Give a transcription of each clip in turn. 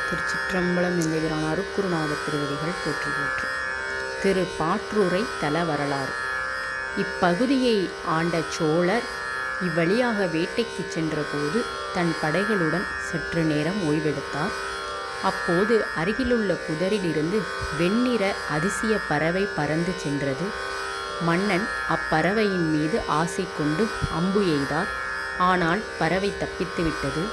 திருச்சிற்றம்பலம் என்கிறான் அருட்குருநாதர் திருவடிகள் போற்றி போற்றி. திரு பாற்றூரை தல வரலாறு. இப்பகுதியை ஆண்ட சோழர் இவ்வழியாக வேட்டைக்கு சென்றபோது தன் படைகளுடன் சற்று நேரம் ஓய்வெடுத்தார். அப்போது அருகிலுள்ள புதரிலிருந்து வெண்ணிற அதிசய பறவை பறந்து சென்றது. மன்னன் அப்பறவையின் மீது ஆசை கொண்டு அம்பு எய்தார். ஆனால் பறவை தப்பித்துவிட்டது.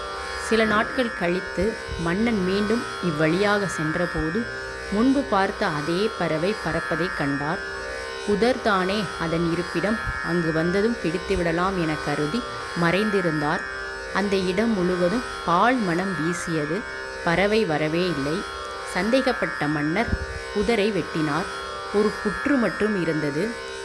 சில நாட்கள் கழித்து மன்னன் மீண்டும் இவ்வழியாக சென்றபோது முன்பு பார்த்த அதே பறவை பறப்பதை கண்டார். புதர்தானே அதன் இருப்பிடம், அங்கு வந்ததும் பிடித்துவிடலாம் என கருதி மறைந்திருந்தார். அந்த இடம் முழுவதும் பால் மனம் வீசியது. பறவை வரவே இல்லை. சந்தேகப்பட்ட மன்னர் புதரை வெட்டினார். ஒரு புற்று மட்டும் இருந்தது.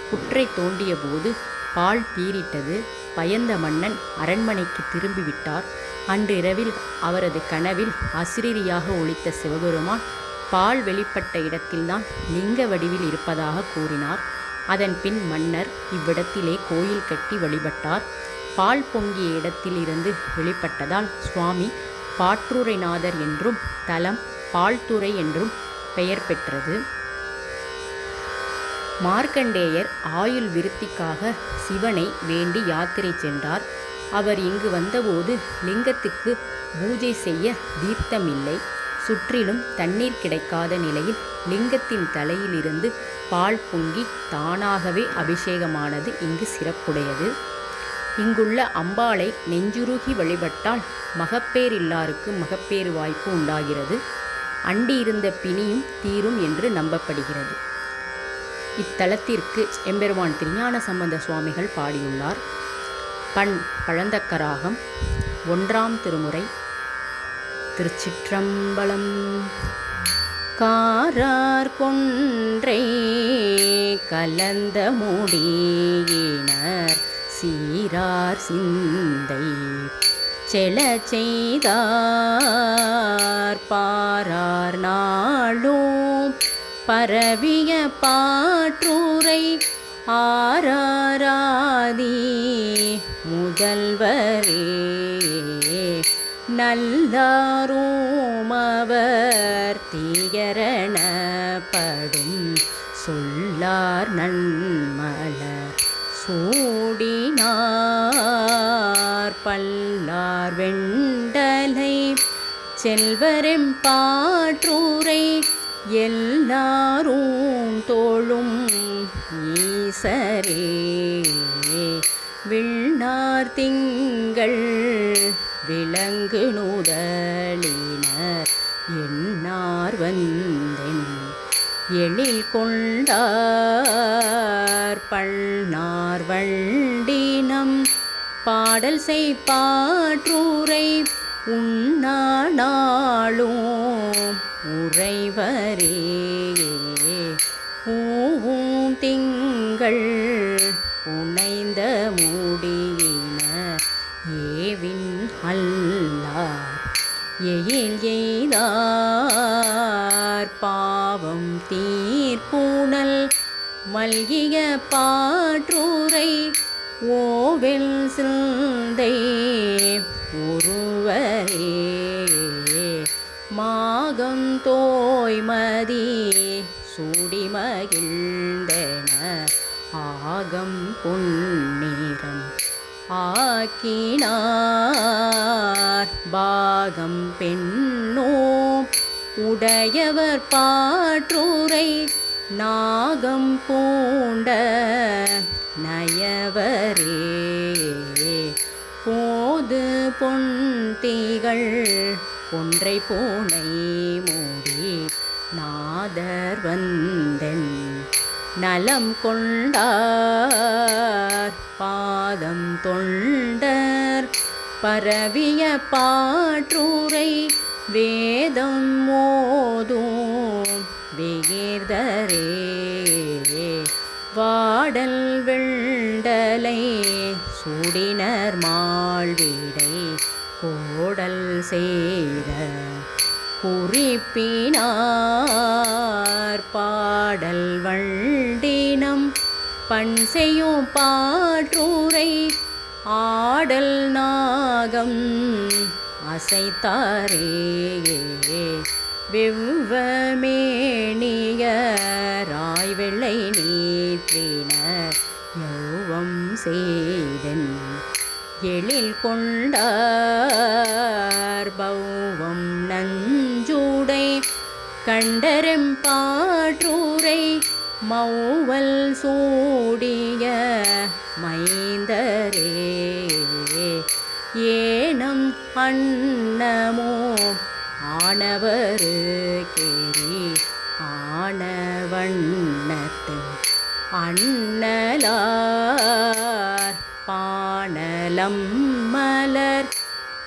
புற்றை தோண்டிய போது பால் பீரிட்டது. பயந்த மன்னன் அரண்மனைக்கு திரும்பிவிட்டார். அன்றிரவில் அவரது கனவில் அசிரீரியாக ஒலித்த சிவபெருமான் பால் வெளிப்பட்ட இடத்தில்தான் லிங்க வடிவில் இருப்பதாக கூறினார். அதன் பின் மன்னர் இவ்விடத்திலே கோயில் கட்டி வழிபட்டார். பால் பொங்கிய இடத்தில் இருந்து வெளிப்பட்டதால் சுவாமி பாற்றூரைநாதர் என்றும் தலம் பால்துறை என்றும் பெயர் பெற்றது. மார்க்கண்டேயர் ஆயுள் விருத்திக்காக சிவனை வேண்டி யாத்திரை சென்றார். அவர் இங்கு வந்தபோது லிங்கத்துக்கு பூஜை செய்ய தீர்த்தமில்லை. சுற்றிலும் தண்ணீர் கிடைக்காத நிலையில் லிங்கத்தின் தலையிலிருந்து பால் பொங்கி தானாகவே அபிஷேகமானது இங்கு சிறப்புடையது. இங்குள்ள அம்பாளை நெஞ்சுருகி வழிபட்டால் மகப்பேறில்லாருக்கு மகப்பேறு வாய்ப்பு உண்டாகிறது. அண்டியிருந்த பிணியும் தீரும் என்று நம்பப்படுகிறது. இத்தலத்திற்கு எம்பெருமான் திருஞான சம்பந்த சுவாமிகள் பாடியுள்ளார். பண் பழந்தக்கராகம். 1ஆம் திருமுறை. திருச்சிற்றம்பலம். காரார் கொன்றை கலந்த முடியினர் சீரார் சிந்தை செல செய்தார் பாரார் நாளும் பரவிய பாற்றூரை ஆராராதி முதல்வரே நல்லாரோமவர் தீயரணப்படும் சொல்லார் நன்மலர் சூடினார் பல்லார் வெண்டலை செல்வரெம் பாற்றூரை எல்லாரும் தோளும் ஈசரே விண்ணார் திங்கள் விலங்கு நூதலினர் எண்ணார் வந்தென் எழில் கொண்டார் பள்ளார் வண்டினம் பாடல் செய் பாற்றூரை உண்ணாளும் உறைவரே பூவும் திங்கள் புனைந்த மூடியின ஏவின் அல்லார் எயில் எய்தார் பாவம் தீர்ப்புணல் மல்கிய பாற்றூரை ஓவெல் சிந்தை ஒருவரே மாகம் தோய்மதி சூடிமகிழ்ந்தன ஆகம் பொன்னிறம் ஆக்கினார் பாகம் பெண்ணோ உடையவர் பாற்றூரை நாகம் பூண்ட நயவரே போது பொன்திகள் கொன்றை பூனை மூடி நாதர் வந்தென் நலம் கொண்டார் பாதம் தொண்டர் பரவிய பாற்றூரை வேதம் மோதும் விகிர்தரே வாடல் வெண்டலை சூடினர் மாள்விடை கோடல் செய்த குறிப்பினார் பாடல் வண்டினம் பண் செய்யும் பாற்றூரை ஆடல் நாகம் அசைத்தாரே வெவ்வமேனியராய் வெள்ளை நீற்றினர் யௌவம் செய்தன் எழில் கொண்டார் பௌவம் நஞ்சுடை கண்டரெம்பாற்றூரை மௌவல் சூடிய மைந்தரே ஏனம் அன்னமோ ஆனவரு கேரி ஆனவண்ணத்து அண்ணலார் பாணலம் மலர்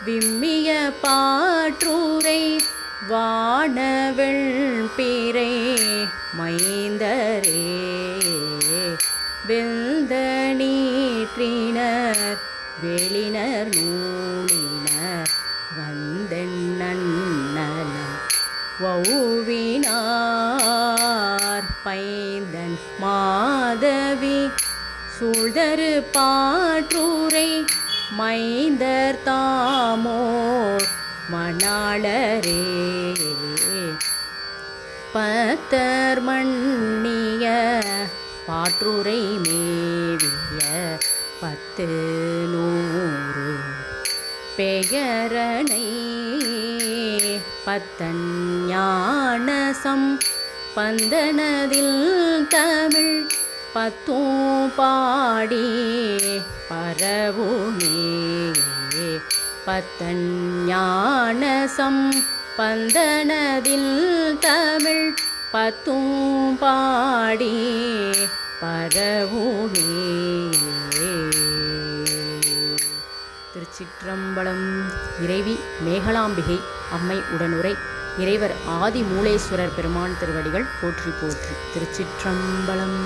விம்மிய பாற்றூரை வானவெள் பிறை மைந்தரே வெந்த நீற்றினர் வெளினர் நூலினர் வந்தெண்ணலம் வௌவினார் பைந்தன் மாதவி சூழ்தரு பாற்றூரை மைந்தர் தாமோர் மணாளரே பத்தர் மண்ணிய பாற்றூரை மேவிய 10 பெயரனை பத்தன் ஞானசம் பந்தனதில் தமிழ் 10 பாடி பரவுமே பத்தன் ஞானசம் பந்தனதில் தமிழ் 10 பாடி பரவுமே. திருச்சிற்றம்பலம். இறைவி மேகலாம்பிகை அம்மை உடனுரை இறைவர் ஆதி மூலேஸ்வரர் பெருமான் திருவடிகள் போற்றி போற்றி. திருச்சிற்றம்பலம்.